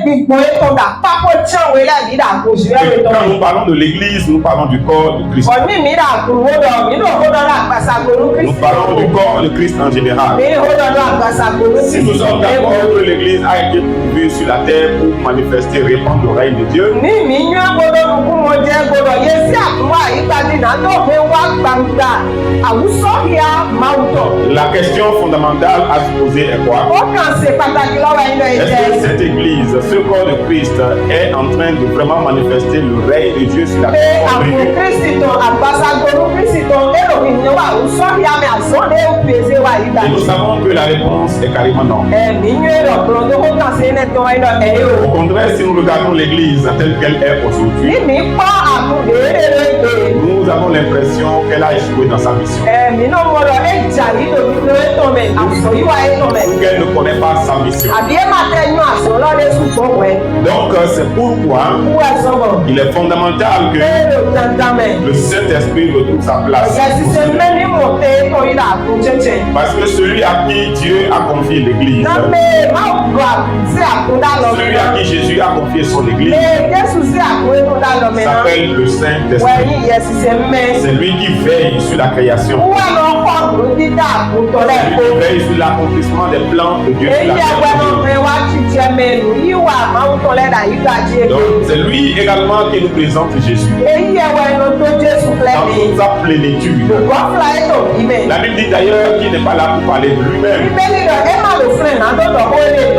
Et quand nous parlons de l'église, nous parlons du corps de Christ. Nous parlons du corps de Christ en général. Si nous sommes d'accord que l'église a été pourvue sur la terre pour manifester, répandre le règne de Dieu, la question fondamentale à se poser est quoi? Est-ce que cette église, ce corps de Christ, est en train de vraiment manifester le règne de Dieu sur la terre? Et nous savons que la réponse est carrément non. Au contraire, si nous regardons l'église telle qu'elle est aujourd'hui, nous avons l'impression qu'elle a échoué dans sa mission. Qu'elle ne connaît pas sa mission. Donc c'est pourquoi il est fondamental que le Saint-Esprit retrouve sa place. Parce que celui à qui Dieu a confié l'église, celui à qui Jésus a confié son église, s'appelle le Saint-Esprit. C'est lui qui veille sur la création. C'est lui qui veille sur l'accomplissement des plans de Dieu sur la terre. Donc c'est lui également qui nous présente Jésus dans toute sa plénitude. La Bible dit d'ailleurs qu'il n'est pas là pour parler de lui-même,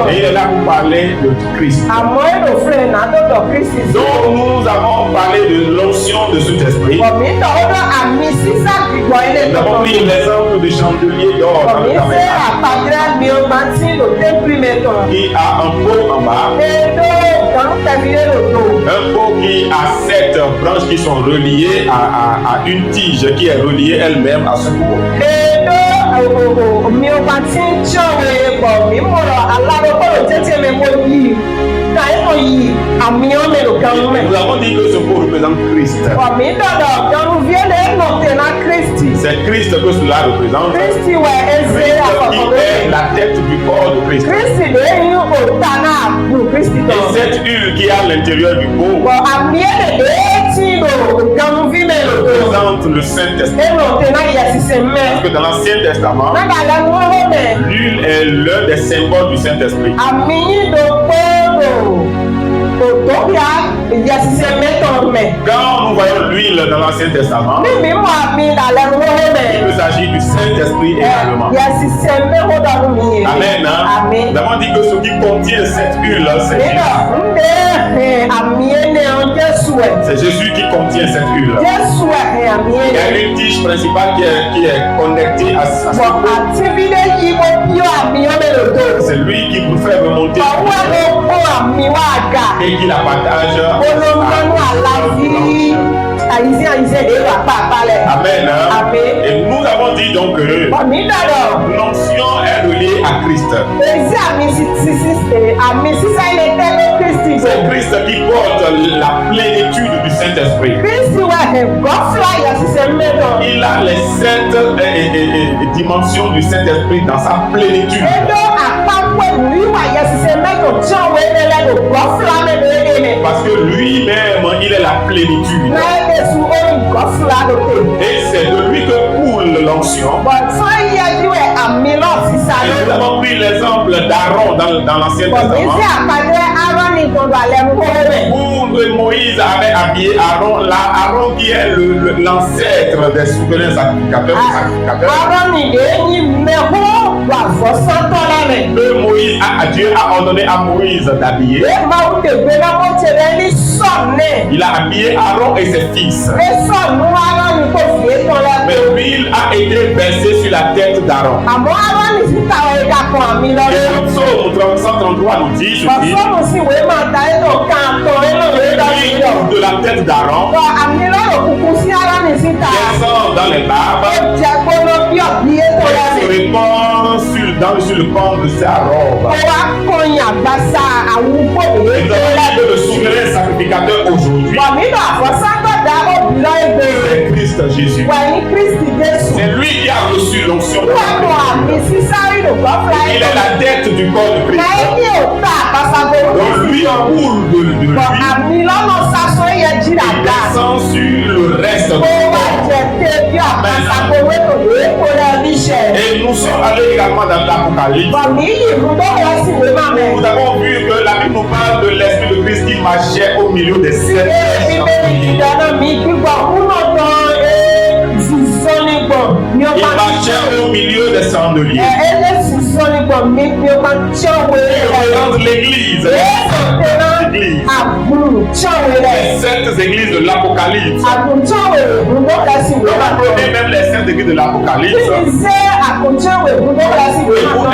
et il est là pour parler de Christ. Donc nous avons parlé de l'onction de cet esprit. Nous avons pris l'exemple du chandelier d'or dans le tabernacle qui a un pot en bas, un pot qui a 7 branches qui sont reliées à une tige qui est reliée elle-même à ce pot. Nous avons dit que ce pot représente Christ. C'est Christ que cela représente. Christ qui est la tête du corps de Christ. Et cette huile qui est à l'intérieur du pot représente le Saint-Esprit. Parce que dans l'Ancien Testament, l'huile est l'un des symboles du Saint-Esprit. Quand nous voyons l'huile dans l'Ancien Testament, il peut s'agir du Saint-Esprit également. Amen. Nous avons dit que ce qui contient cette huile, c'est Jésus. C'est Jésus qui contient cette huile. Il y a une tige principale qui est connectée à ce pot. C'est lui qui nous fait remonter et qui la partage. Amen. Et nous avons dit donc que l'onction est reliée à Christ. C'est Christ qui porte la plénitude du Saint-Esprit. Il a les 7 dimensions du Saint-Esprit dans sa plénitude. Parce que lui-même, il est la plénitude. Et c'est de lui que coule l'onction. Nous avons pris l'exemple d'Aaron dans l'Ancien Testament. Où Moïse avait habillé Aaron, Aaron qui est l'ancêtre des souverains sacrificateurs. Dieu a ordonné à Moïse d'habiller. Il a habillé Aaron et ses fils. Mais l'huile a été versée sur la tête d'Aaron. Et Psaume 133 nous dit ceci. L'huile de la tête d'Aaron descend dans les barbes et se répand sur le corps de sa robe. Et le souverain sacrificateur aujourd'hui C'est Christ Jésus. C'est lui qui a reçu l'onction de la plénitude. Il est la tête du corps de Christ. Donc lui coule de lui. Il descend sur le reste du corps. Et nous sommes allés également dans l'Apocalypse. Nous avons vu que la Bible nous parle de l'Esprit de Christ qui marchait au milieu des sept chandeliers. Il marchait au milieu des chandeliers. Il représente l'église. Les sept églises de l'Apocalypse. Prenez même les sept églises de l'Apocalypse.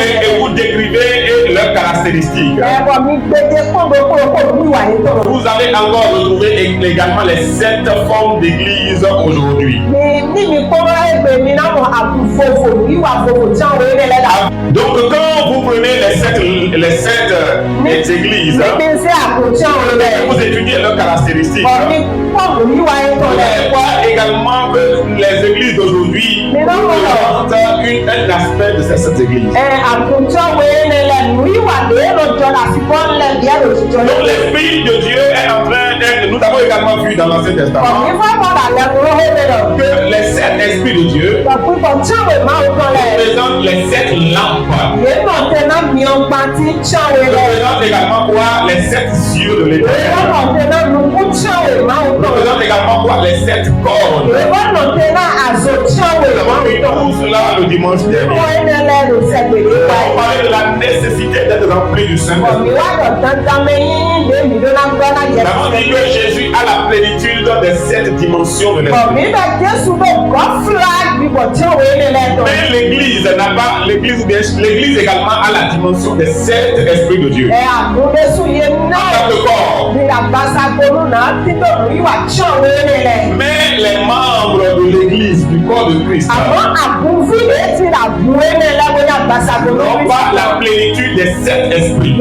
Et vous décrivez leurs caractéristiques. Vous allez encore retrouver également les sept formes d'église aujourd'hui. Donc quand vous prenez les sept églises, vous étudiez leurs caractéristiques. Vous allez voir également que les églises d'aujourd'hui présentent un aspect de ces sept églises. Donc l'Esprit de Dieu est en train d'être, nous avons également vu dans l'Ancien Testament que les sept esprits de Dieu représentent les sept lampes. Représentent également quoi? Les sept yeux de l'Éternel. Représentent également quoi? Les sept cordes. Nous avons vu tout cela le dimanche dernier. On parlait de la nécessité d'être rempli du Saint-Esprit. Nous avons dit que Jésus a la plénitude des sept dimensions de l'Esprit. Mais l'église n'a pas, l'église également a la dimension des sept esprits de Dieu. En tant que corps. Mais les membres de l'église, du corps de Christ, n'ont pas la plénitude des sept esprits.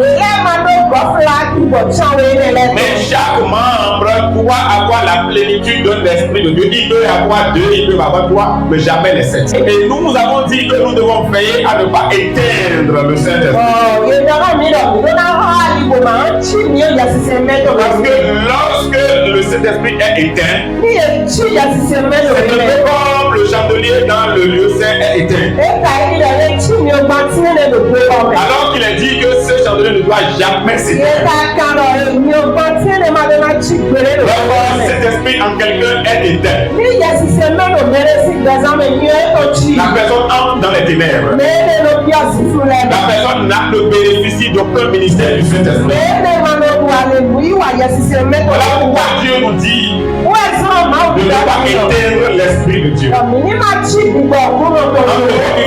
Mais chaque membre doit avoir la plénitude de l'Esprit de Dieu. Il peut y avoir deux, il peut y avoir trois, mais jamais les sept. Et nous avons dit que nous devons veiller à ne pas éteindre le Saint-Esprit. Parce que lorsque le Saint-Esprit est éteint, c'est un peu comme le chandelier dans le lieu saint est éteint. Alors qu'il est dit que ce chandelier ne doit jamais s'éteindre. Lorsque cet esprit en quelqu'un est éteint, la personne entre dans les ténèbres. La personne ne bénéficie d'aucun ministère du Saint-Esprit. Voilà pourquoi Dieu nous dit de ne pas éteindre l'Esprit de Dieu. En qui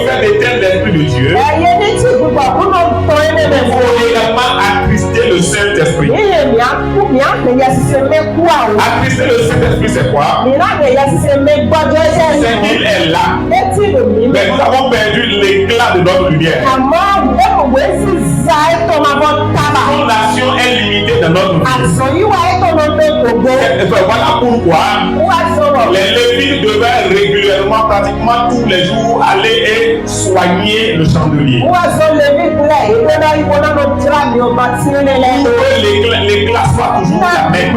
fait éteindre l'Esprit de Dieu, il faut également attrister le Saint-Esprit. Attrister le Saint-Esprit, c'est quoi? C'est qu'il est là. Mais nous avons perdu l'éclat de notre lumière. Fondation est limitée dans notre vie. Voilà pourquoi les Lévites devaient régulièrement, pratiquement tous les jours, aller et soigner le chandelier. L'éclat soit toujours la même.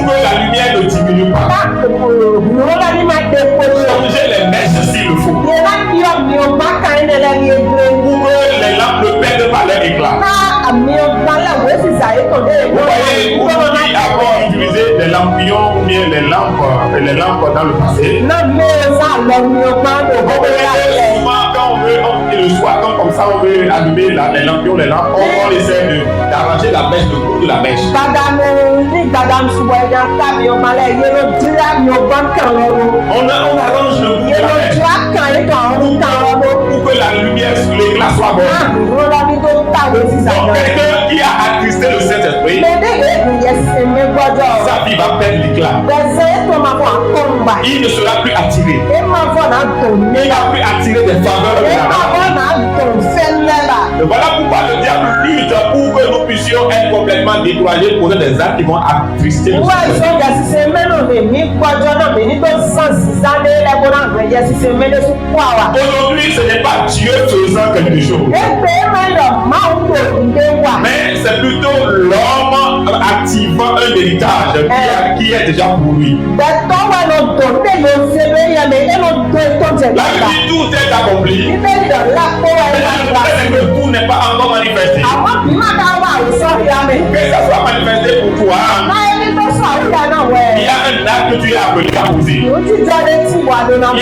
Que la lumière ne diminue pas. Changer les mèches s'il le faut. Pour que les lampes ne perdent pas leur éclat. Vous voyez, aujourd'hui, avant d'utiliser des lampions ou bien les lampes dans le passé, souvent quand on veut, le soir, comme ça, on veut allumer les lampions, les lampes, on essaie d'arranger la mèche, le bout de la mèche. On arrange le bout de la mèche pour que la lumière sur l'éclat soit bonne. Donc, quelqu'un qui a attristé le Saint-Esprit, sa vie va perdre l'éclat. Il ne sera plus attiré. Il ne va plus attirer des faveurs de la main. Et voilà pourquoi le diable lutte pour que nous puissions être complètement découragés, poser des actes qui vont attrister le Seigneur. Aujourd'hui, ce n'est pas Dieu faisant quelque chose, mais c'est plutôt l'homme activant un héritage qui est déjà pour lui. La vie, tout est accompli, mais le problème est que tout n'est pas encore manifesté. Que ça soit manifesté pour toi, il y a un acte que tu es appelé à poser. Il y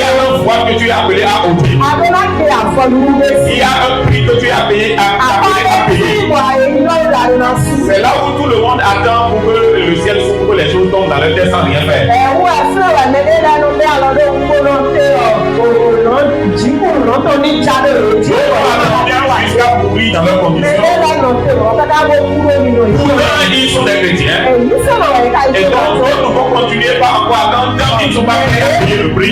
a un voile que tu es appelé à ôter. Il y a un prix que tu es appelé à payer. C'est là où tout le monde attend pour que le ciel s'ouvre, pour que les choses tombent dans leur tête sans rien faire. Jusqu'à pourrir dans leurs conditions. Pourtant, ils sont des chrétiens. Et donc, nous devons continuer par quoi? Quand ils ne sont pas prêts à payer le prix,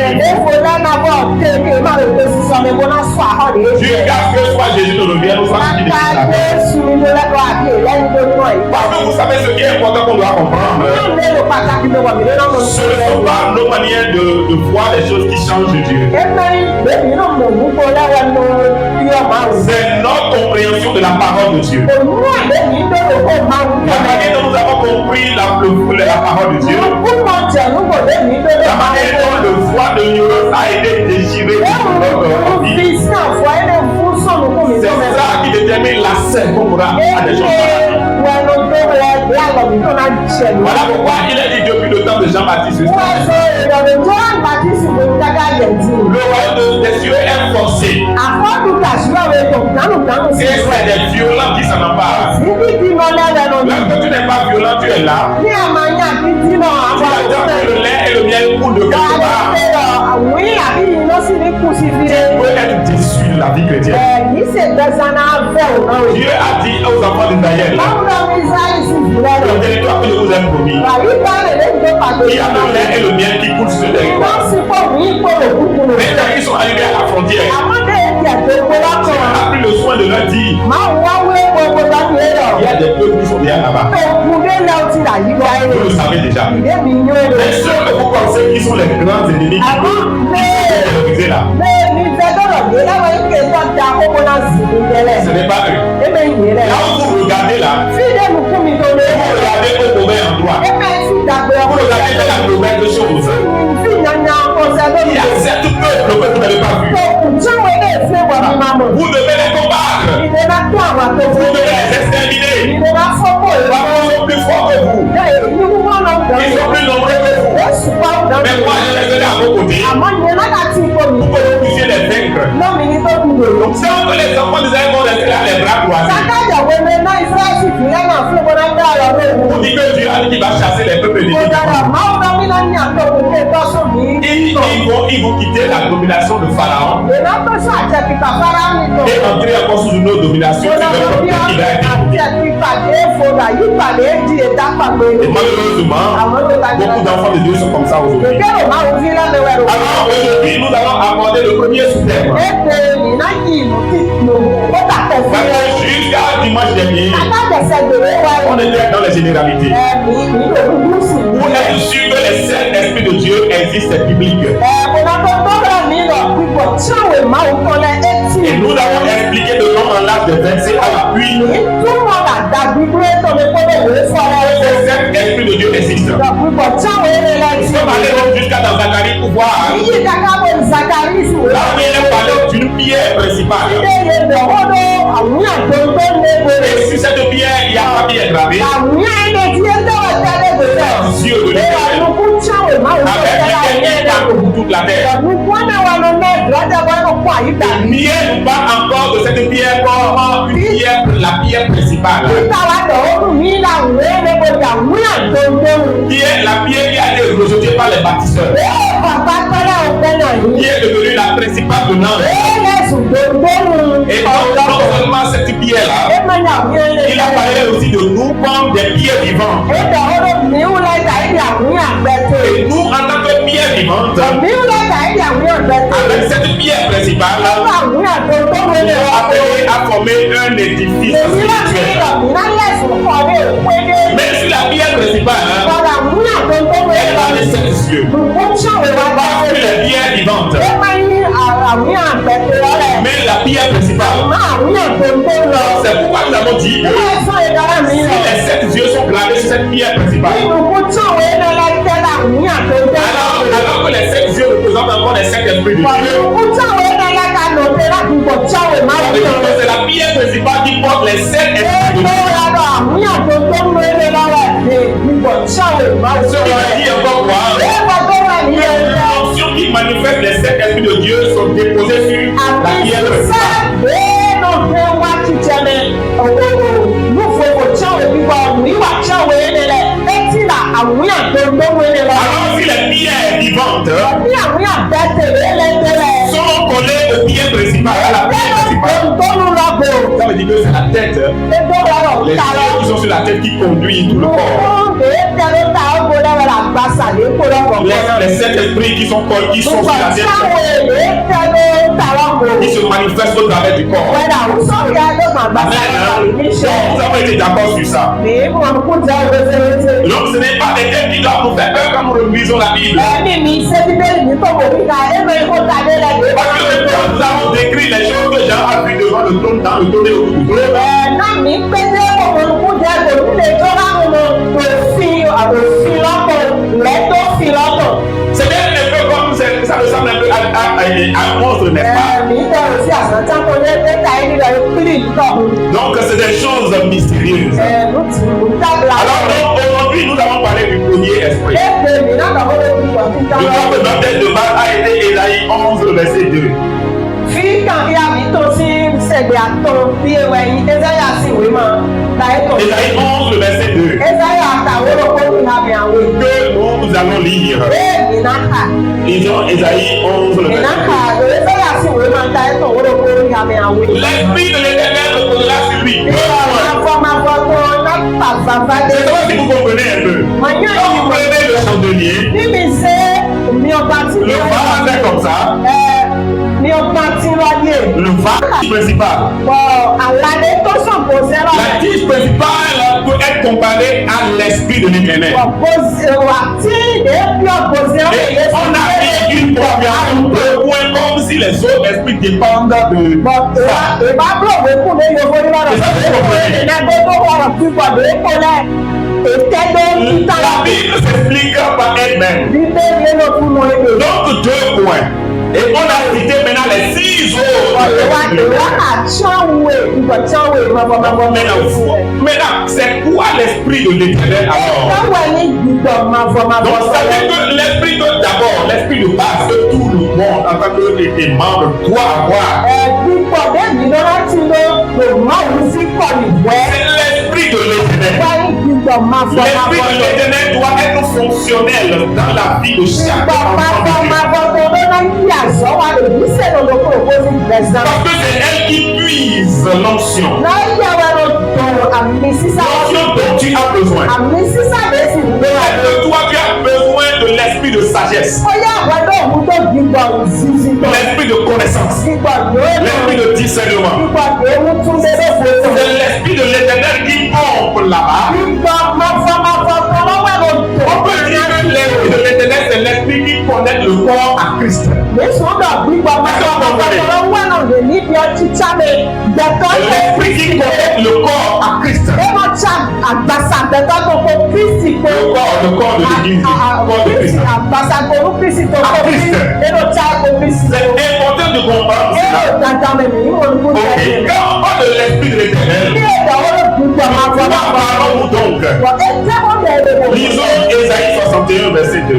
jusqu'à ce que soit Jésus ne revienne, nous sommes parce que vous savez ce qui est important qu'on doit comprendre. Ce ne sont pas nos manières de voir les choses qui changent Dieu. C'est notre compréhension de la parole de Dieu. La manière dont nous avons compris la parole de Dieu, la manière dont le voile de l'ignorance a été déchiré de notre vie, c'est ça qui détermine l'accès qu'on aura à des choses. Voilà pourquoi il est dit depuis le temps de Jean-Baptiste. Le royaume des cieux est forcé. C'est des violents qui s'en emparent. Lorsque tu n'es pas violent, tu es là. Tu attends que le lait et le miel coulent de quelque part. Tu peux être déçu de la vie chrétienne. Dieu a dit aux enfants d'Israël, le territoire que je vous ai promis, il y a le lait et le miel qui coulent sur ce territoire. Mais quand ils sont arrivés à la frontière, Dieu a pris le soin de leur dire, il y a des peuples qui sont bien là-bas. Vous le savez déjà. Mais ceux que vous pensez qui sont les grands ennemis qui sont terrorisés là, ce n'est pas eux. Là où vous regardez là, vous regardez au mauvais endroit. Vous regardez dans la mauvaise chose. Il y a certains peuples que vous n'avez pas vu. Vous devez les combattre. Vous devez les exterminer. Parce qu'ils sont plus forts que vous. Ils sont plus nombreux que vous. Mais moi, je les ai à vos côtés pour que vous puissiez les vaincre. Donc, c'est que les enfants d'Israël vont rester là, les bras croisés. Vous dites que Dieu a dit qu'il va chasser les peuples d'Égypte. Ils vont quitter la domination de Pharaon et entrer encore sous une autre domination qui va être et malheureusement, beaucoup d'enfants de Dieu sont comme ça aujourd'hui. Alors aujourd'hui, nous allons aborder le premier sous-thème. Jusqu'à dimanche dernier, on était dans les généralités. Vous êtes sûr que les sept esprits de Dieu existent, c'est biblique. Et nous avons expliqué de long en large des versets à l'appui. Ces sept esprits de Dieu existent. Nous sommes allés jusqu'à dans Zacharie pour voir. Là où il est parlé d'une pierre principale. Et sur cette pierre, il y a pas pierre gravée. Dieu de l'éternel. Avec l'éternel pour toute la terre. Mieux nous parle encore de cette pierre comme une pierre, la pierre principale. Qui est la pierre qui a été rejetée par les bâtisseurs. Qui est devenue la principale de Nantes. Et non seulement cette pierre-là, il a parlé aussi de nous comme des pierres vivantes. Et nous, en tant que pierres vivantes, avec cette pierre principale, nous sommes appelés à former un édifice spirituel. Mais sur la pierre principale, elle a les 7 cieux. Parce que la pierre vivante. Mais la pierre principale. C'est pourquoi nous avons dit que si les 7 yeux sont gravés sur cette pierre principale, alors que les 7 yeux représentent encore les 7 esprits de Dieu. C'est la pierre principale qui porte les 7 esprits de Dieu. Ce qui veut dire encore quoi? Les fonctions qui manifestent les 7 esprits de Dieu sont déposées sur la pierre principale. Alors si la pierre est vivante, sont collés aux pierres principales, à la pierre principale. Ça veut dire que c'est la tête, les yeux qui sont sur la tête qui conduisent tout le corps. Les 7 esprits qui sont sur la tête, qui se manifestent au travers du corps. Amen. Nous avons été d'accord sur ça. Donc ce n'est pas des thèmes qui doivent nous faire peur quand nous relisons la Bible. Parce que quand nous avons décrit les choses que Jean a vu devant le trône, dans le trône et autour du trône, c'est bien un peu comme ça ressemble un peu à un monstre, n'est-ce pas? Donc c'est des choses mystérieuses. Alors aujourd'hui nous allons parler du premier esprit. Je crois que notre tête de base a été Ésaïe 11, le verset 2. Ésaïe 11, le verset 2. Que nous allons lire. Lisons Ésaïe 11, le verset 2. L'esprit de l'Éternel reposera sur lui. Je ne sais pas si vous comprenez un peu. Quand vous prenez le chandelier, le phare fait comme ça. Le phare principal. La tige principale peut être comparée à l'esprit de l'Éternel. Et on a mis une programmation de point comme si les autres esprits dépendent de ça. La Bible s'explique par elle-même. Donc 2 points. Et on a cité maintenant les 6 autres. Maintenant, c'est quoi l'esprit de l'Éternel alors? Donc ça veut dire que l'esprit de d'abord, l'esprit de base que tout le monde en tant que membre doit avoir. C'est l'esprit de l'Éternel. L'esprit de l'Éternel doit être fonctionnel dans la vie de chaque enfant de Dieu. Parce que c'est elle qui puise l'onction. L'onction dont tu as besoin. Toi, tu as besoin de l'esprit de sagesse. L'esprit de connaissance. L'esprit de discernement. C'est l'esprit de l'Éternel qui pompe là-bas. On peut dire que l'esprit de l'Éternel, c'est l'esprit qui connecte le corps à Christ. L'esprit qui connecte le corps à Christ. Le corps de l'Église. Le corps de Christ. C'est important de comprendre cela. Ok, quand on parle de l'esprit de l'Éternel, parlons-nous donc. Lisons Ésaïe 61, verset 2.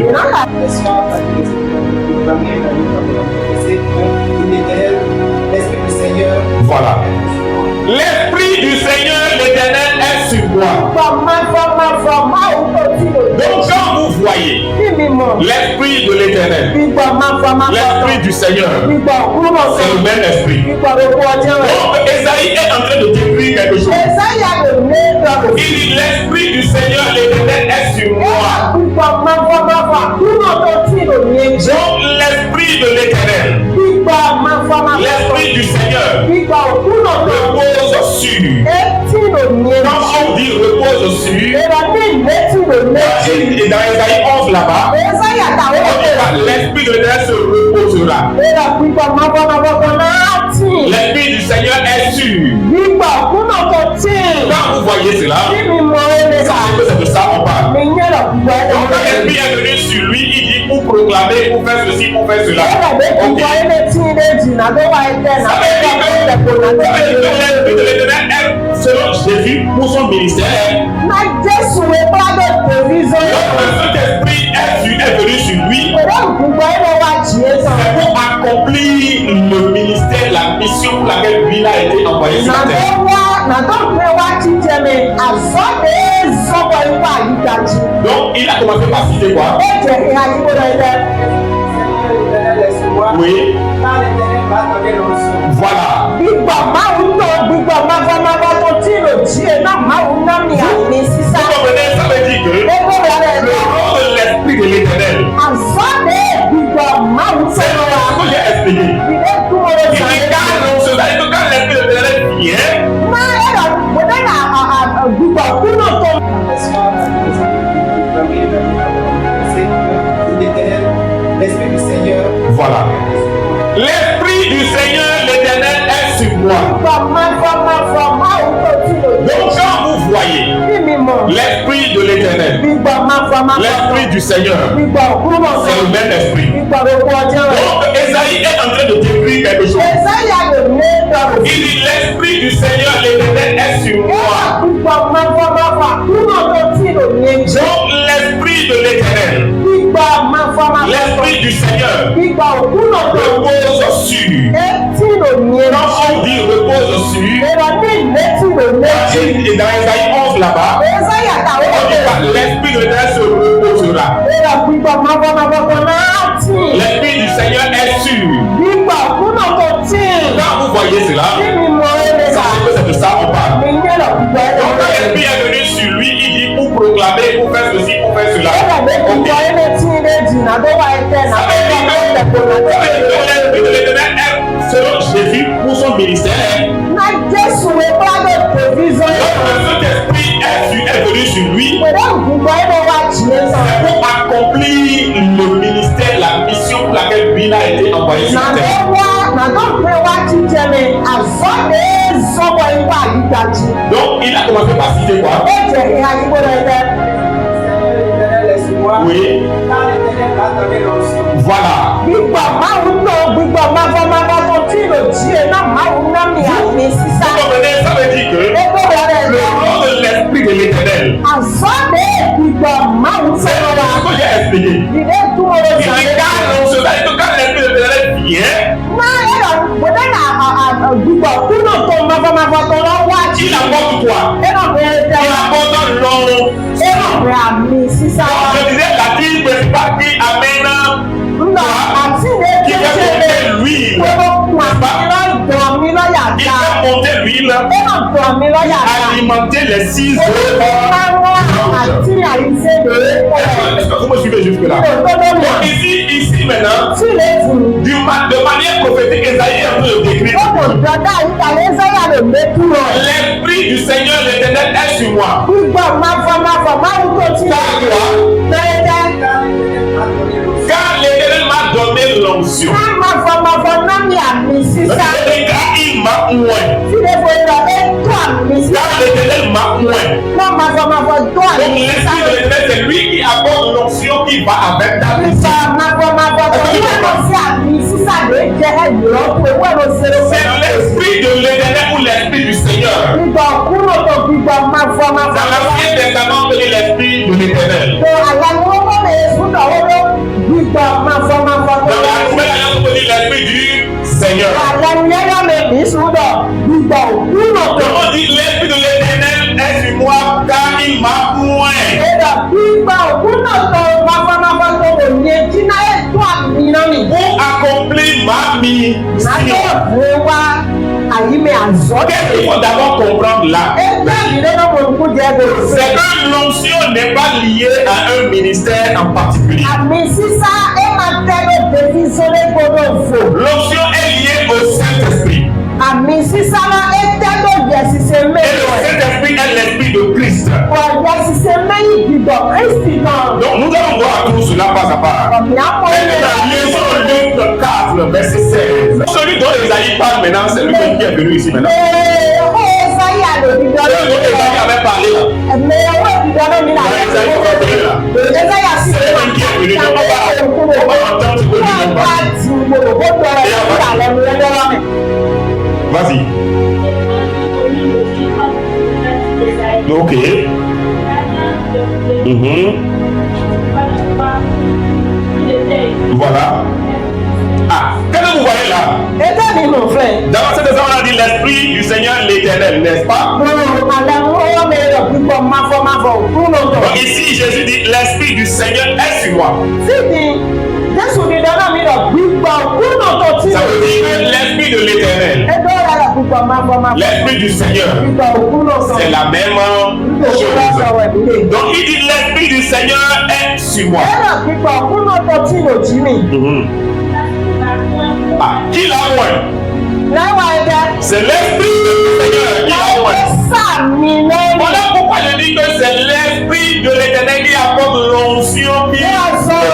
Voilà. L'esprit du Seigneur l'Éternel est sur moi. Donc quand vous voyez l'esprit de l'Éternel, l'esprit du Seigneur, c'est le même esprit. Donc Ésaïe est en train de décrire quelque chose. Il dit l'esprit du Seigneur l'Éternel est sur moi. Donc l'esprit de l'Éternel, l'esprit du Seigneur repose sur. Quand on dit repose sur, et dans Esaïe 11 là-bas, on dit l'Esprit de l'Éternel se reposera. L'Esprit du Seigneur est sûr. Quand vous voyez cela, c'est de ça on parle. Donc quand l'Esprit est venu sur lui, il dit pour proclamer, pour faire ceci, pour faire cela. Okay. Ça veut dire que l'Esprit de l'Éternel est selon Jésus pour son ministère. Donc Saint-Esprit est venu sur lui. C'est pour accomplir le ministère, la mission pour laquelle lui a été envoyé sur la terre. Donc il a commencé par citer quoi? Oui. Voilà. Vous comprenez, ça veut dire que le rôle de l'Esprit de l'Éternel, c'est ce que j'ai expliqué. Il dit quand l'Esprit de l'Éternel vient, l'Esprit du Seigneur. Voilà. L'Esprit du Seigneur, l'Éternel est sur moi. Donc quand vous voyez l'Esprit de l'Éternel, l'Esprit du Seigneur, c'est le même Esprit. Donc Esaïe est en train de décrire quelque chose. Il dit l'Esprit du Seigneur, l'Éternel est sur moi. Donc l'Esprit de l'Éternel, l'Esprit du Seigneur repose sur. Quand on dit repose sur, et dans Esaïe 11 là-bas, on dit pas l'Esprit de l'Éternel se reposera. L'Esprit du Seigneur est sûr. Quand vous voyez cela, c'est de ça on parle. Donc quand l'Esprit est venu sur lui, il dit pour proclamer, pour faire ceci, pour faire cela. Okay. Ça veut dire que l'Esprit de l'Éternel est selon Jésus pour son ministère. Donc Saint-Esprit est venu sur lui. C'est pour accomplir le ministère, la mission pour laquelle lui a été envoyé sur la terre. Donc il a commencé par citer quoi? Oui. Voilà. Vous comprenez, ça veut dire que le rôle de l'Esprit de l'Éternel, c'est ce que j'ai expliqué. Il dit quand l'Esprit de l'Éternel vient, il apporte quoi? Il apporte l'onction. Je disais la tige principale qui amène, qui fait monter l'huile. Il fait monter l'huile, alimenter les 6 œufs. Est-ce que vous me suivez jusque-là? Donc ici maintenant, de manière prophétique, Esaïe est en train de décrire. L'Esprit du Seigneur, l'Éternel est sur moi. Car l'Éternel m'a donné l'onction. Il m'a oint. Car l'Éternel m'a oint. Donc l'Esprit de l'Éternel, c'est lui qui apporte l'onction qui va avec ta mission. C'est l'Esprit de l'Éternel ou l'Esprit du Seigneur. Dans l'Ancien Testament, on dit l'Esprit de l'Éternel. Dans la Nouvelle Alliance, on dit l'Esprit du Seigneur. Donc on dit l'Esprit de l'Éternel est sur moi car il m'a oint. Pour accomplir ma mission. Qu'est-ce qu'il faut d'abord comprendre là? C'est que l'onction n'est pas liée à un ministère en particulier. L'onction est liée au Saint-Esprit. Saint-Esprit est l'Esprit de Christ. Donc nous allons voir tout cela pas à part. Maintenant, lisons Luc 4, verset 16. Celui dont Esaïe parle maintenant, c'est lui qui est venu ici maintenant. Celui dont Esaïe avait parlé là. C'est lui qui est venu. Donc on va entendre ce que lui parle. Vas-y. Ok. Voilà. Ah, qu'est-ce que vous voyez là? Dans cette maison, on a dit l'Esprit du Seigneur l'Éternel, n'est-ce pas? Donc ici, Jésus dit l'Esprit du Seigneur est sur moi. Ça veut dire que l'Esprit de l'Éternel, l'Esprit du Seigneur, c'est la même chose. Donc il dit l'Esprit du Seigneur est sur moi. Ah, qui l'a moins? C'est l'Esprit du Seigneur qui l'a moins. Voilà pourquoi je dis que c'est l'Esprit de l'Éternel qui apporte l'onction qui te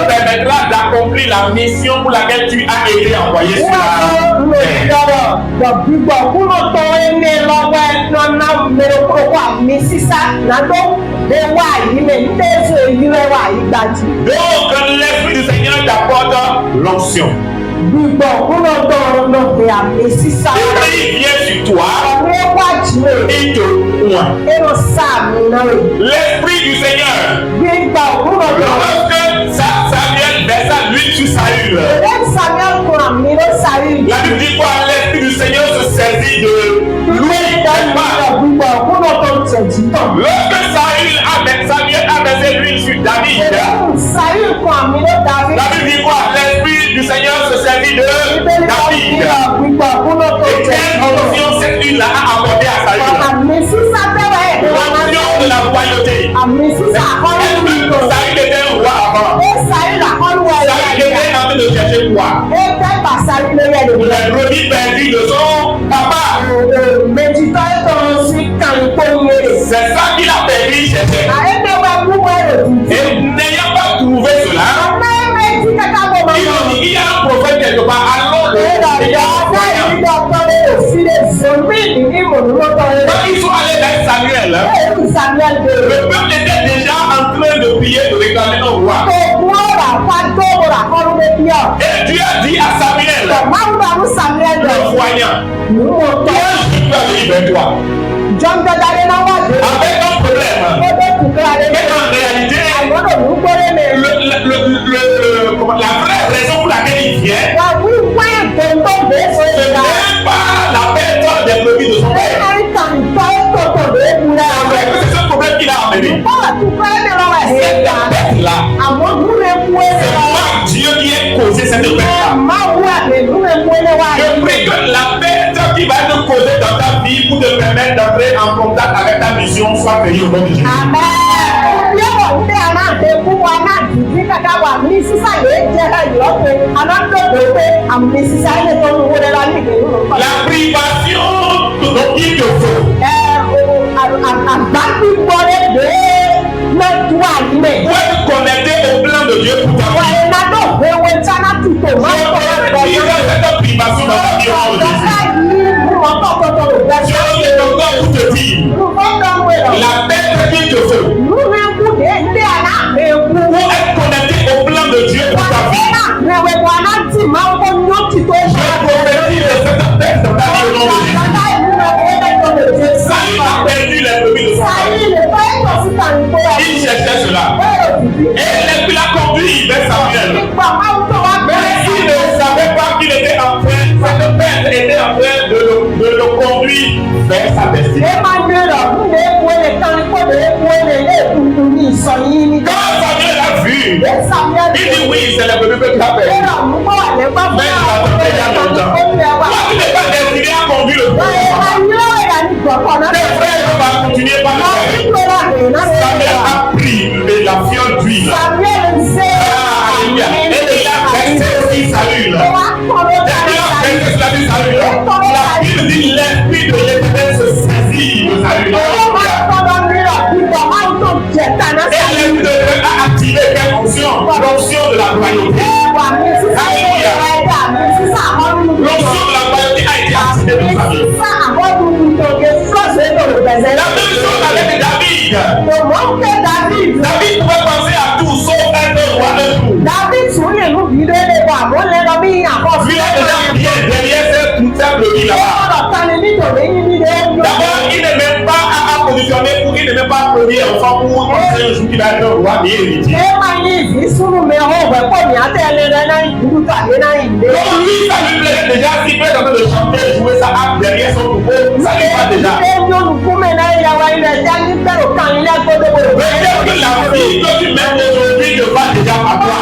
permettra d'accomplir la mission pour laquelle tu as été envoyé sur la Donc l'Esprit du Seigneur t'apporte l'onction. Il vient sur toi, il te oint. L'Esprit du Seigneur, lorsque Samuel versa l'huile sur Saül, la Bible dit quoi? L'Esprit du Seigneur se saisit de l'huile. Lorsque Samuel a versé l'huile sur David, la Bible dit quoi? L'Esprit du Seigneur se saisit de David. Et quelle onction cette huile-là a apporté à Saül? L'onction de la royauté. Saül était un roi avant. Saül était en train de chercher quoi? Les brebis perdues de son papa. C'est ça qu'il a perdu, chercher. Et n'ayant pas trouvé cela, il y a un prophète quelque part. Allons le Quand ils sont allés vers Samuel, le peuple était déjà en train de prier, de réclamer un roi. Et Dieu a dit à Samuel, le voyant, toi, je peux venir vers toi. Avec un problème. Mais en réalité, la vraie raison pour laquelle il vient, ce n'est pas la perte des brebis de son père. C'est ce problème qu'il a amené. Cette perte-là, c'est pas Dieu qui a causé cette perte-là. Je prie que la perte qui va te causer dans ta vie pour te permettre d'entrer en contact avec ta mission soit payée au nom de Jésus. La privation dont il te faut. Pour être connecté au plan de Dieu pour ta vie. Cette privation dans ta vie au nom de Jésus. Dieu est encore pour te dire la paix qu'il te faut pour être connecté au plan de Dieu pour ta vie. Je prophétise de cette paix dans ta vie au nom de Jésus. Saül a perdu les brebis de son père. Il cherchait cela. Et l'esprit l'a conduit vers Samuel. Mais il ne savait pas qu'il était en train, cette perte était en train de le conduire vers sa destinée. Quand Samuel a vu, il dit oui, c'est le bébé que tu as perdu. Mais il attendait il y a longtemps. Toi, tu n'es pas destiné à conduire le peuple. Tes frères vont continuer par le faire. Samuel a pris la fiole d'huile. Et il a versé sur Saül. Et il a versé sur Saül. La Bible dit l'esprit de l'Éternel se saisit vie de salut. Et l'esprit a activé quelle onction? L'onction de la royauté. Alléluia. L'onction de la royauté a été activée dans sa vie. La même chose avec David. David pouvait penser à tout sauf être roi de tout. Lui est déjà bien derrière cette table vie là-bas. D'abord, il n'est même pas à positionner pour il n'est même pas premier enfant pour penser un jour qu'il va être roi et héritier. Donc lui, ça lui plaît déjà, s'il peut être en train de chanter et jouer sa harpe derrière son troupeau, ça lui va déjà. Mais que la vie que tu mènes aujourd'hui te va déjà à toi.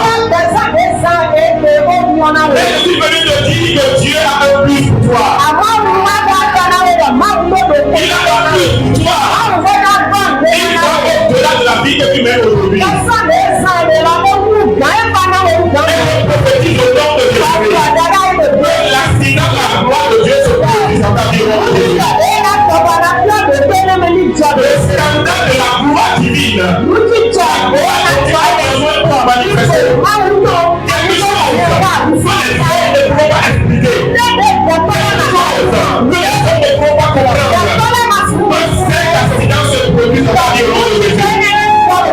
Mais je suis venu te dire que Dieu a un plus pour toi. Il a un plus pour toi. Il va au-delà de la vie que tu mènes aujourd'hui. Et je prophétise au nom de Jésus. L'accident de la gloire de Dieu se produit dans ta vie aujourd'hui. Le scandale de la gloire divine. La gloire de Dieu a besoin pour manifester. Quelque chose que les ne pourront pas expliquer. Que les hommes ne pourront pas comprendre. Cet accident se produit dans ta vie aujourd'hui.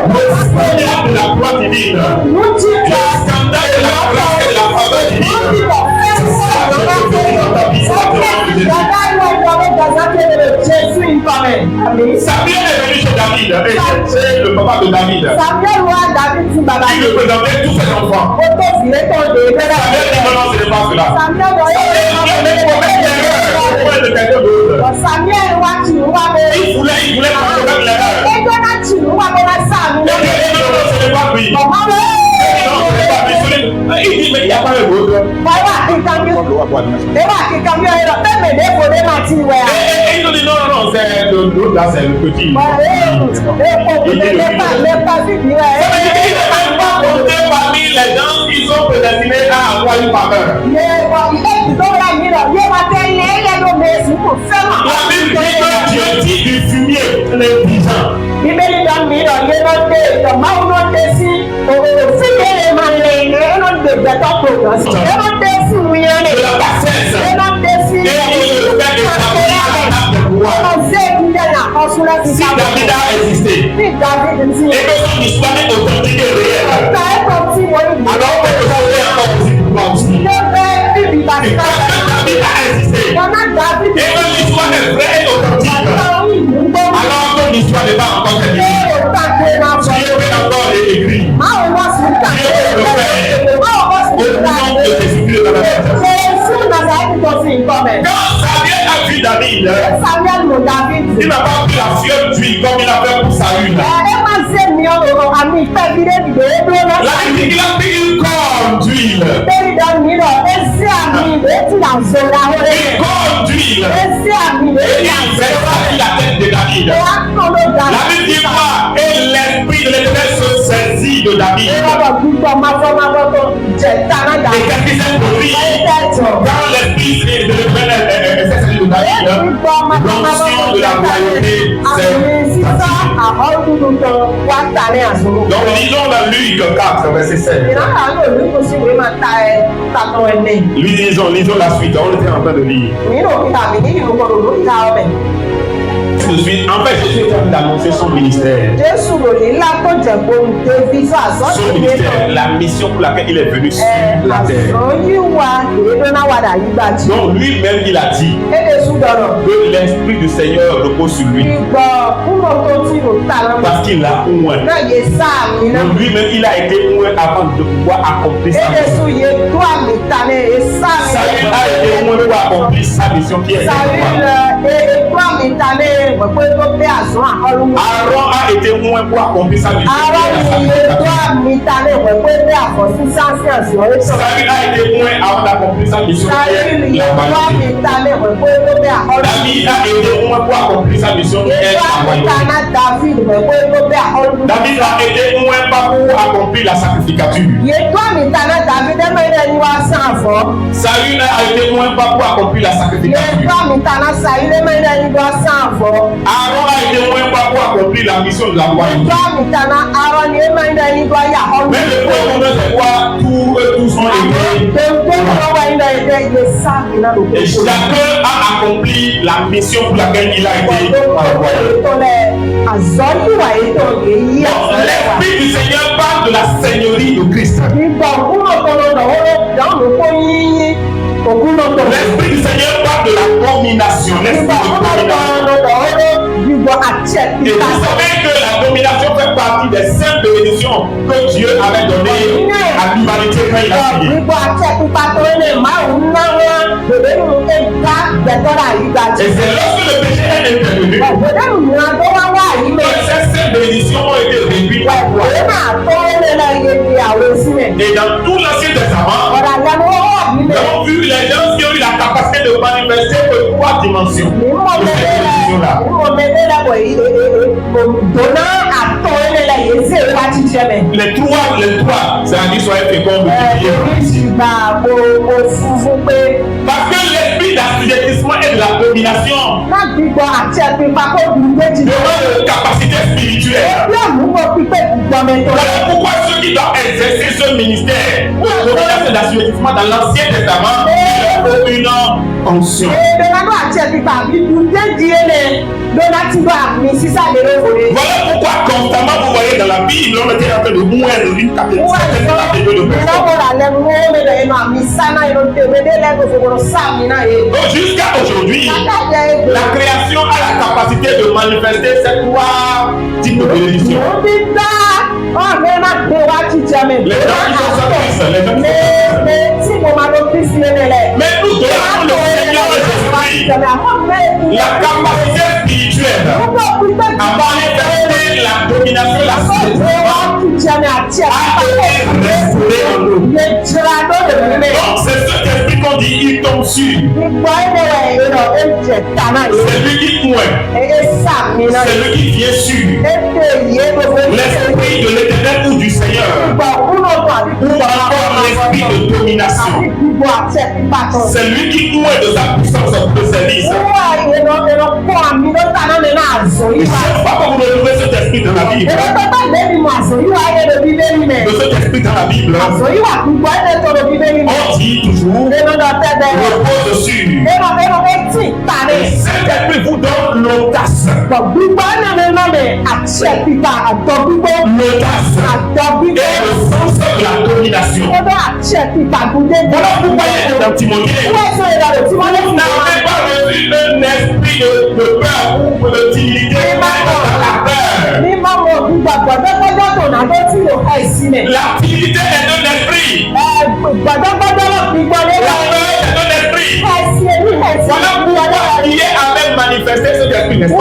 Le scandale de la gloire divine. Le scandale de la gloire et de la faveur divine. Samuel est venu chez David et c'est le papa de David. Il lui présentait tous ses enfants. Samuel dit non, ce n'est pas cela. Samuel commet l'erreur auprès de quelqu'un d'autre. Il voulait commettre l'erreur. Il dit non, ce n'est pas lui. Il dit mais il n'y a pas un autre. Et il dit non, c'est l'autre là, c'est le petit. Il dit il n'est même pas compté parmi les gens qui sont prédestinés à avoir une faveur. La Bible dit que Dieu dit du fumier négligent. De la bassesse. Et on le fait établir à la table de pouvoir. Si David a existé et que son histoire est authentique et réelle, alors quelque chose est encore possible pour moi aussi. Et quand David a existé et que l'histoire est vraie et authentique, alors que l'histoire n'est pas encore terminée. Dieu peut encore l'écrire. Dieu peut le faire. Au nom de Jésus-Christ de Nazareth. Quand Samuel a vu David, il n'a pas pris la fiole d'huile comme il a fait pour Saül. Là, il a pris une corne d'huile. Une corne d'huile. Et il versa la tête de David. La Bible dit quoi? Et l'esprit de l'Éternel se saisit de David. Et qu'est-ce qui s'est produit? Quand l'esprit de l'Éternel s'est saisi de David, l'onction de la royauté s'est activée. Donc lisons dans Luc 4, verset 7. Lisons la suite, on était en train de lire. Tout de suite, en fait, Jésus est en train d'annoncer son ministère. Son ministère, la mission pour laquelle il est venu sur la terre. Donc lui-même, il a dit que l'Esprit du Seigneur repose sur lui. Parce qu'il a oint. Donc lui-même, il a été oint avant de pouvoir accomplir sa mission. Saül a été oint pour accomplir sa mission qui est Aaron a été oint pour accomplir sa mission. Saül a été oint avant d'accomplir sa mission. David a été oint pour accomplir sa mission. David a été oint pour accomplir la sacrificature. Saül a été oint pour accomplir la sacrificature. Aaron a été moins pour accomplir la mission de la royauté. Mais le premier c'est quoi? Tous sont aimés. Et chacun a accompli la mission pour laquelle il a été envoyé. L'Esprit du Seigneur parle de la seigneurie de Christ. L'Esprit du Seigneur parle de la domination. L'Esprit de domination. Et vous savez que la domination fait partie des 5 bénédictions que Dieu avait données à l'humanité quand il a créé. Et c'est lorsque le péché est intervenu que ces 5 bénédictions ont été réduites à 3. Et dans tout l'Ancien Testament, nous avons vu les gens qui ont eu la capacité de manifester que 3 dimensions de cette bénédiction-là. Les trois, c'est-à-dire soyez féconds, multipliez. Parce que l'esprit d'assujettissement et de la domination demande une capacité spirituelle. Voilà pourquoi ceux qui doivent exercer ce ministère de domination et d'assujettissement dans l'Ancien Testament, il faut une onction. Voilà pourquoi constamment vous voyez dans la Bible, on était en train de moindre une catégorie de personnes. Donc jusqu'à aujourd'hui, la création a la capacité de manifester ces 3 types de bénédictions. Les gens qui sont sans Christ, les gens qui sont mais nous donnons le Seigneur Jésus-Christ la capacité spirituelle à manifester la domination, la donc c'est ce qu'esprit qu'on dit, il tombe sur. C'est lui qui pointe. C'est lui qui vient sur. L'esprit de l'Éternel ou du Seigneur. Ou encore l'esprit de domination. C'est lui qui pointe de sa puissance de service. Et chaque fois que vous retrouvez cet esprit dans la Bible, de cet esprit dans la Bible, on dit toujours repose dessus. Et cet esprit vous donne l'audace. Et le sens de la domination. Voilà pourquoi il est dans Timothée. Vous n'avez pas reçu un esprit de peur ou de timidité, mais dans la peur. La timidité est un esprit. La peur est un esprit. Voilà pourquoi il est à même manifester cet esprit, n'est-ce pas?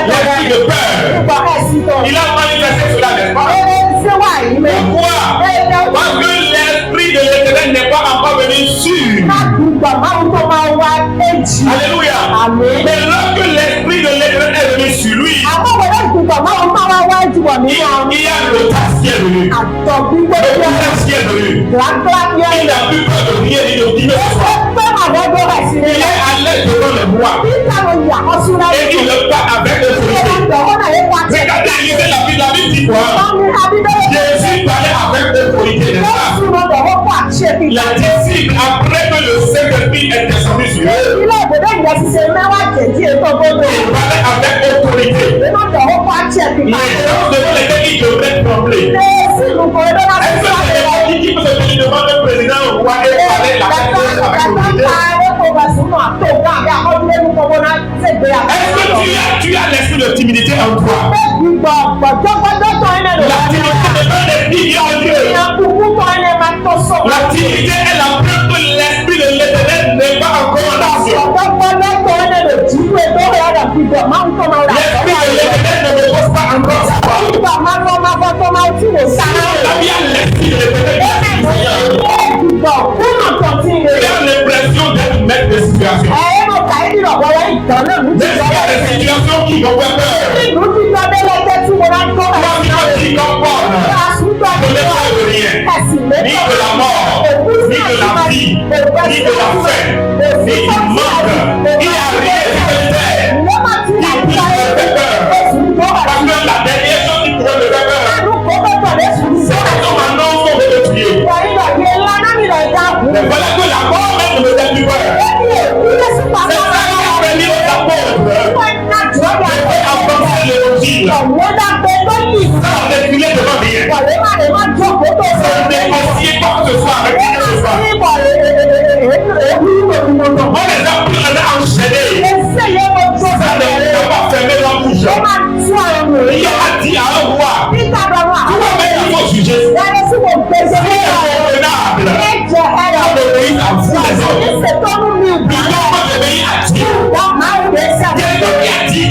L'esprit de peur. Il a manifesté cela, n'est-ce pas? Pourquoi? Parce que l'esprit de l'Éternel n'est pas encore venu sur. Alléluia. Mais lorsque l'esprit de l'Éternel est venu sur lui, il y a l'audace qui est venu. L'audace qui est venu. Il n'a plus peur de rien ni de qui que ce soit. Il est à l'aise devant les rois. Et il le fait avec autorité. Regardez, lisez la Bible dit quoi? Jésus parlait avec autorité, n'est-ce pas? Les disciples, après que le Saint-Esprit est descendu sur eux, il parlait avec autorité. Les gens devant lesquels ils devraient trembler. Est-ce que c'est qui peut se tenir devant le président ou roi et parler la personne avec autorité? Est-ce que tu as l'esprit de timidité en toi? La timidité est un esprit en Dieu. La timidité est la preuve que l'esprit de l'Éternel n'est pas encore en action. L'esprit de l'Éternel ne repose pas encore sur toi. La vie a l'esprit de l'Éternel. Tu as l'impression d'être maître de situation. Des situations qui n'ont pas peur. Ne l'État de rien, ni de la mort, ni de la vie, ni de la faim, ni du mal. cœur. Il n'y a rien qui peut faire. Il peut faire peur. Parce que la dernière chose qui pourrait me faire peur, c'est que ton annonce qu'on veut te tuer. Mais voilà que la mort même ne me fait plus peur. C'est ça qui a permis aux apôtres de avancer l'évangile. Sans reculer devant rien. Sans négocier quoi que ce soit avec qui que ce soit. On les a enchaînés. Ça n'a pas fermé la bouche. Il a dit à un roi, toi-même il faut juger. C'est convenable d'obéir à vous les hommes. Plutôt que d'obéir à Dieu. Quelqu'un qui a dit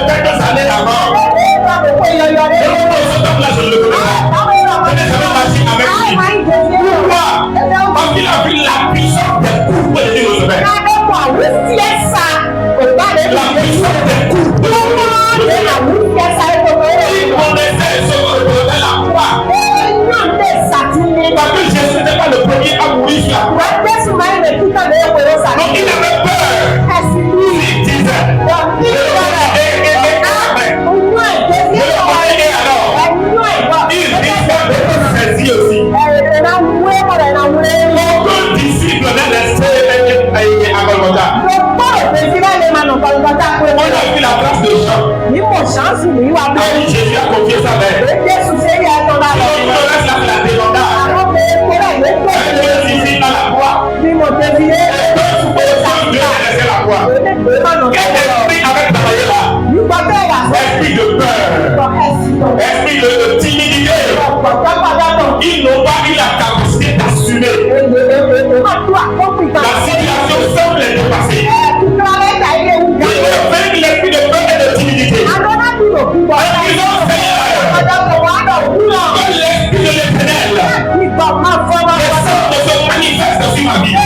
quelques années avant, là je ne le connais pas. Je n'ai jamais marché avec lui. Pourquoi? Parce qu'il a vu la puissance des coups pour les dire au sommet. La puissance des coups pour les dire au sommet. Il connaissait ce que faisait la croix. Parce que Jésus n'était pas le premier à mourir sur la croix. Donc il avait peur. Il disait, il risquait d'être saisi aussi. Aucun disciple n'est resté à Golgotha. On a vu la place de Jean. Jésus a confié sa mère. Donc il reste là la débandade. Un disciple à la croix. Dieu laissait la croix. Quel esprit avait travaillé là? Esprit de peur. Esprit de timidité. Ils n'ont pas eu la capacité d'assumer. La situation semble les dépasser. Ils ont fait l'esprit de peur et de timidité. Ils ont fait que l'esprit de l'éternel se manifeste sur ma vie. Et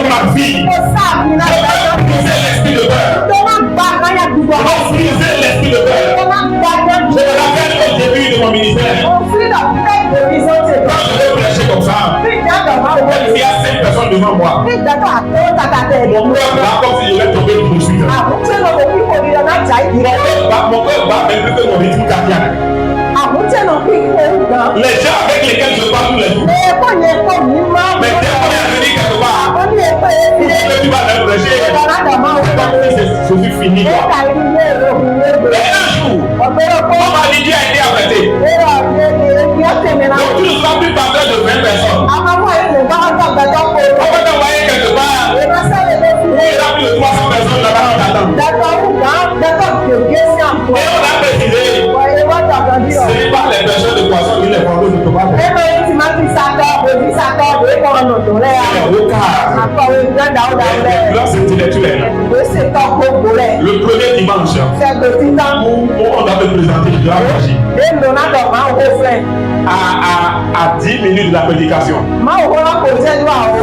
ma vie. Je vais briser l'esprit de peur. Je vais briser l'esprit de peur. Je me rappelle au début de mon ministère. Quand je vais prêcher comme ça, il y a 5 personnes devant moi. Mon cœur bat comme si je vais tomber de poursuite. Mon cœur bat même plus que mon rythme cardiaque. Les gens avec lesquels je parle tous les jours. Mais dès qu'on est arrivé quelque part, tu vas leur prêcher. Je suis fini. Et un jour, mon manager a été arrêté. Donc tu ne seras plus parler de 20 personnes. On va t'envoyer quelque part. Il y a plus de 300 personnes là-bas qui t'attendent. Et on a précisé, ce n'est pas les pêcheurs de poissons ni les vendeurs de tomates. C'est les classes intellectuelles. Le premier dimanche, où on va te présenter, je dois agir. À 10 minutes de la prédication.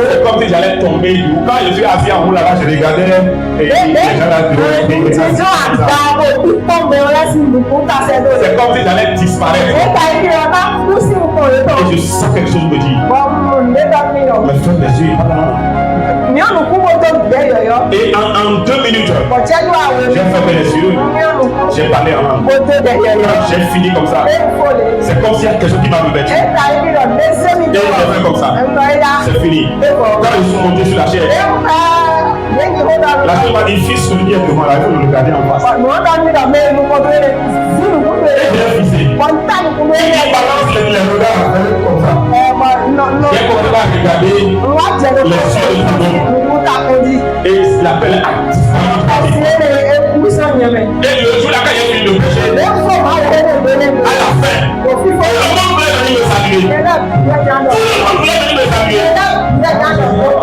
C'est comme si j'allais tomber du haut. Quand je suis assis en haut là-bas, je regardais et les gens là c'est comme si j'allais disparaître. Et je sens quelque chose me dire. Mais ferme les yeux, pas là. Et en 2 minutes, j'ai fermé les yeux, j'ai parlé en langue. J'ai fini comme ça. C'est comme s'il y a quelque chose qui m'a revêtu. Et j'ai fait comme ça. C'est fini. Quand ils sont montés sur la chaise, la fille m'a dit, fils, celui qui est devant là, il faut le regarder en face. Et j'ai fixé. Il balance les regards comme ça. J'ai commencé à regarder les yeux de tout le monde. Et il l'appelle à distance. Et le jour là, quand il a fini de prêcher, à la fin, tout le monde voulait venir me saluer. Tout le monde voulait venir me saluer.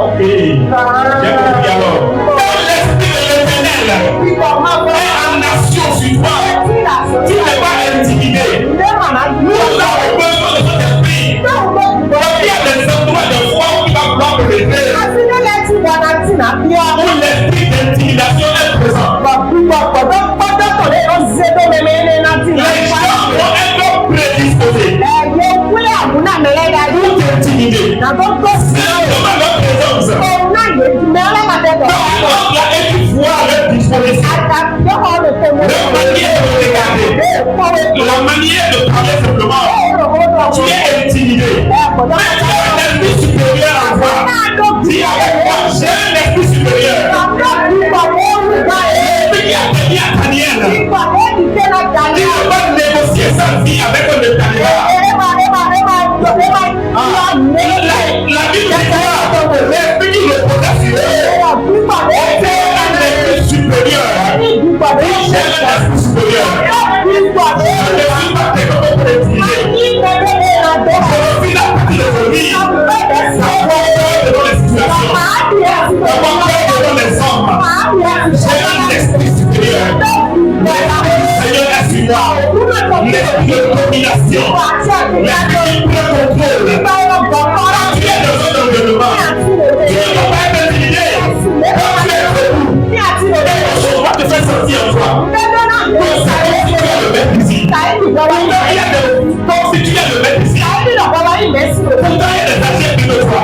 Ok, j'ai compris alors. Quand l'esprit de l'éternel est en nation sur toi, tu n'es pas intimidé. Nous avons besoin de cet esprit. Parce qu'il y a des endroits de foi où il va vouloir me lever. Où l'esprit d'intimidation est présent. Les gens vont être prédisposés pour t'intimider. Simplement leur présence manière de regarder, la manière de parler simplement, tu es intimidé. Mais tu as un esprit supérieur à toi. Dis avec moi, j'ai un esprit supérieur. L'esprit qui a permis à Daniel. Tu ne peux pas négocier sa vie avec un Daniel. La Bible dit l'esprit qui le protège sur eux. C'est un esprit supérieur. J'ai un esprit supérieur. Je ne suis pas capable de l'utiliser. Je suis la partie de famille. D'avoir peur devant les situations. D'avoir peur devant les hommes. J'ai un esprit supérieur. Seigneur, assieds-moi. L'esprit de domination. L'esprit qui prend contrôle. Quand tu es dans un environnement, tu ne peux pas être intimidé. Quand tu es debout, quelque chose va te faire sentir en toi. Comme si tu es le maître ici. Comme si tu es le maître ici. Pourtant, il y a des âgés plus de toi.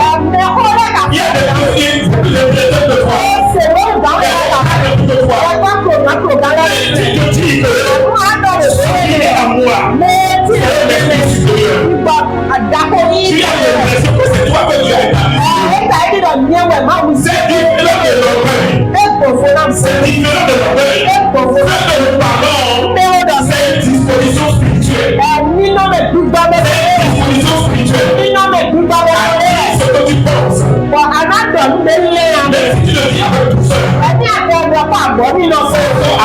Il y a des dossiers de toi. Il y a des de toi. Et tu te dis que il est à moi. C'est un esprit supérieur. Tu as l'impression que c'est toi que tu as établi. C'est différent de l'orgueil. C'est différent de l'orgueil. Ce que nous parlons, c'est une disposition spirituelle. C'est une disposition spirituelle. Ce que tu penses. Mais si tu le dis avec tout seul,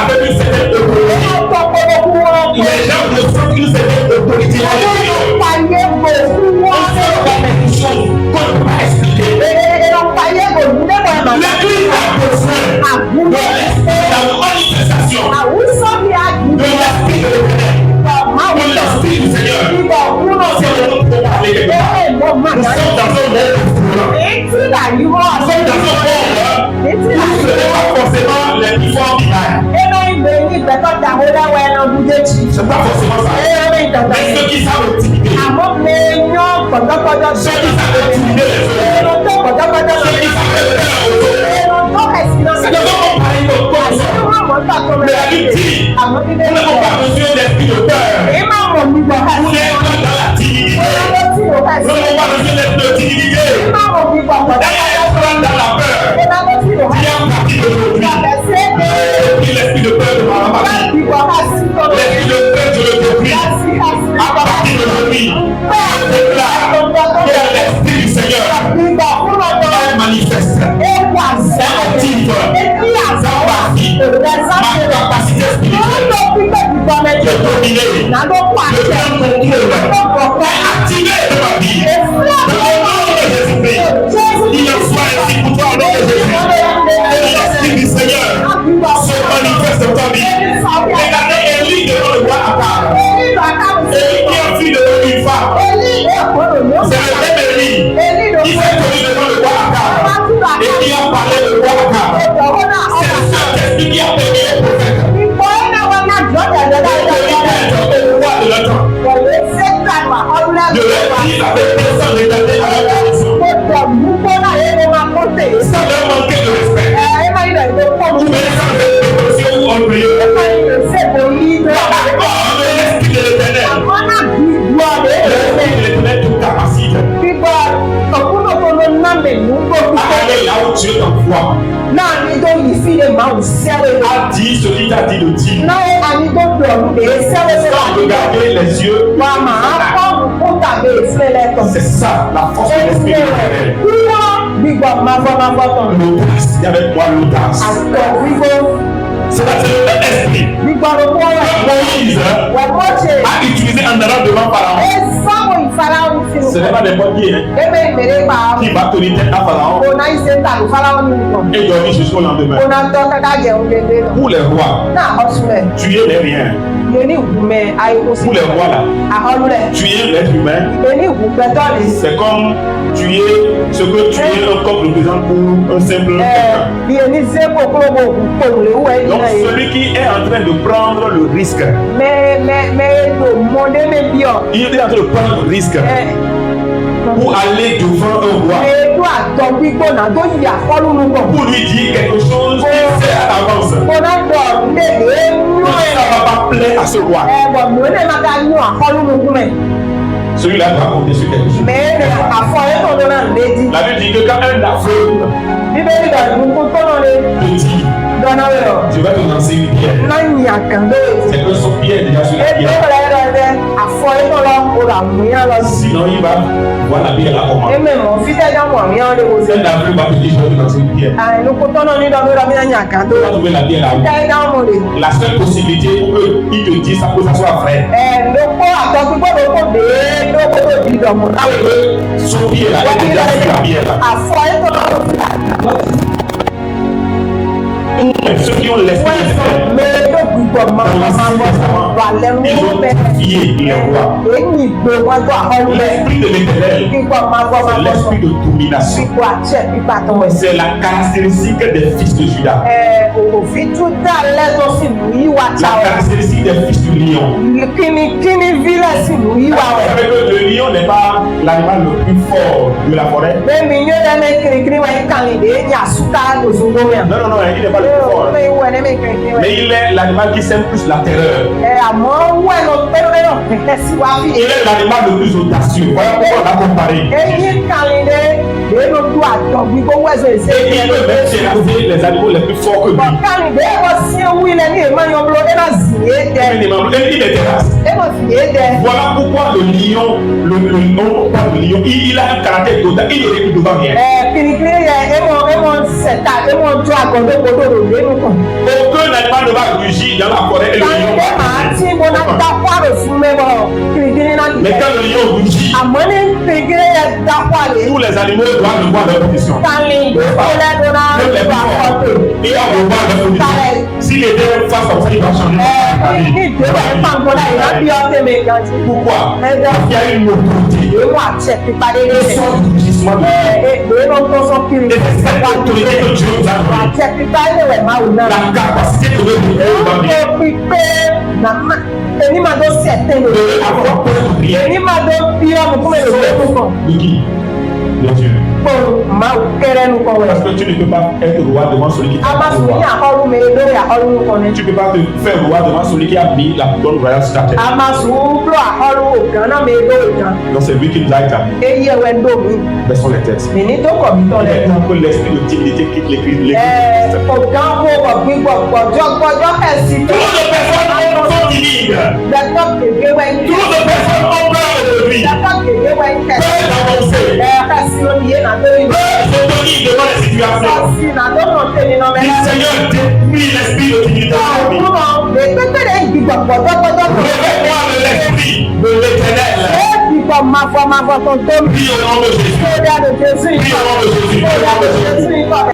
avec une certaine autorité, les gens ne sentent une certaine autorité. Quelque chose qu'on ne peut pas expliquer. L'Église a besoin de la manifestation de l'esprit de l'Éternel, de l'esprit du Seigneur. C'est le nom pour parler quelque part. Nous sommes dans un monde violent. Nous sommes dans un monde où ce n'est pas forcément les plus forts qui gagnent. C'est pas forcément ça. Mais ceux qui savent intimider. Ceux qui savent intimider les autres. Ceux qui savent faire la autorité. C'est de comment parler de quoi. Mais la Bible dit, nous n'avons pas besoin d'esprit de peur. Nous n'êtes pas dans la timidité. Nous n'avons pas besoin d'être de timidité. D'ailleurs, dans la peur, il y a un parti d'aujourd'hui. L'esprit de peur de ma vie. L'esprit de peur, je le détruis. À partir d'aujourd'hui, je déclare que l'esprit du Seigneur est manifeste, est actif, ma capacité spirituelle de dominer, de prendre contrôle, est activée de ma vie. Dans le nom de Jésus-Christ, il en soit ainsi pour toi au nom de Jésus. Que l'esprit du Seigneur se manifeste dans ta vie. Regardez Élie devant le roi Akab. Élie qui a fui devant une femme. C'est le même Élie qui s'est connu devant le roi Akab et qui a parlé de roi Akab. C'est le Saint-Esprit qui a permis les prophètes de roi de leur temps. De leur dire avec personne regardez à leur position. Sans leur manquer de respect. Ou bien sans respect ou orgueilleux. D'accord, l'esprit de l'Éternel. L'esprit de l'Éternel toute capacité. Allez là où Dieu t'envoie. A dit ce qu'il t'a dit de dire. Sans regarder les yeux. C'est ça la force de l'esprit de l'Éternel. L'audace, il y avait moi l'audace. C'est le même esprit que Moïse a utilisé en allant devant Pharaon. Ce n'est pas n'importe qui qui va tenir tête à Pharaon et dormir jusqu'au lendemain. Pour les rois, tuer les riens. Pour les rois là, tuer l'être humain, c'est comme tuer ce que tuer un coq représente pour un simple quelqu'un. Donc celui qui est en train de prendre le risque, il est en train de prendre le risque pour aller devant un roi. Pour lui dire quelque chose qu'il sait à l'avance. Ça va pas plaire à ce roi. Celui-là doit compter sur quelque chose. La Bible dit que quand un aveugle te dit, je vais te lancer une pierre, c'est que son pied est déjà sur la pierre. Sinon, il va voir la pierre là comment. Un aveugle va te dire, je vais te lancer une pierre. Tu vas trouver la pierre là. La seule possibilité pour qu'il te dise ça pour que ça soit vrai. Son pied là est déjà sur la pierre là. Ceux qui ont l'esprit ils ont défié les rois. L'esprit de l'éternel, c'est l'esprit de domination. C'est la caractéristique des fils de Judas. La caractéristique des fils du lion. Vous savez que le lion n'est pas l'animal le plus fort de la forêt. Non, il n'est pas le plus fort. Mais il est l'animal qui sème plus la terreur. Il est l'animal le plus audacieux. Voilà pourquoi on a comparé. Et il peut même terrasser les animaux les plus forts que lui. Il les terrasse. Voilà pourquoi le lion, il a un caractère total. Il ne recule devant rien. Aucun animal ne va rugir dans la forêt et le lion mais quand le lion rugit, tous les animaux doivent revoir leur position. Même les forts, ils doivent revoir leur position. S'il était face comme ça, il va changer. Pourquoi? Il y a une autorité. Ils sont du rugissement de Dieu. Et c'est cette autorité que Dieu nous a donnée. La capacité de revenir de avoir peur de rien. De qui? De Dieu. Parce que tu ne peux pas être roi devant celui qui t'a mis roi. Tu ne peux pas te faire roi devant celui qui a mis la bonne royale sur ta tête. Donc c'est lui qui nous a établis. Baissons les têtes. Il est temps que l'esprit de timidité quitte l'église. Trop de personnes sont timides. Trop de personnes ont peur de lui. Peur d'avancer. S'autorise devant les situations. Dis Seigneur, détruis l'esprit de timidité. Révèle-moi l'esprit de l'éternel. Prie au nom de Jésus. Prie au nom de Jésus.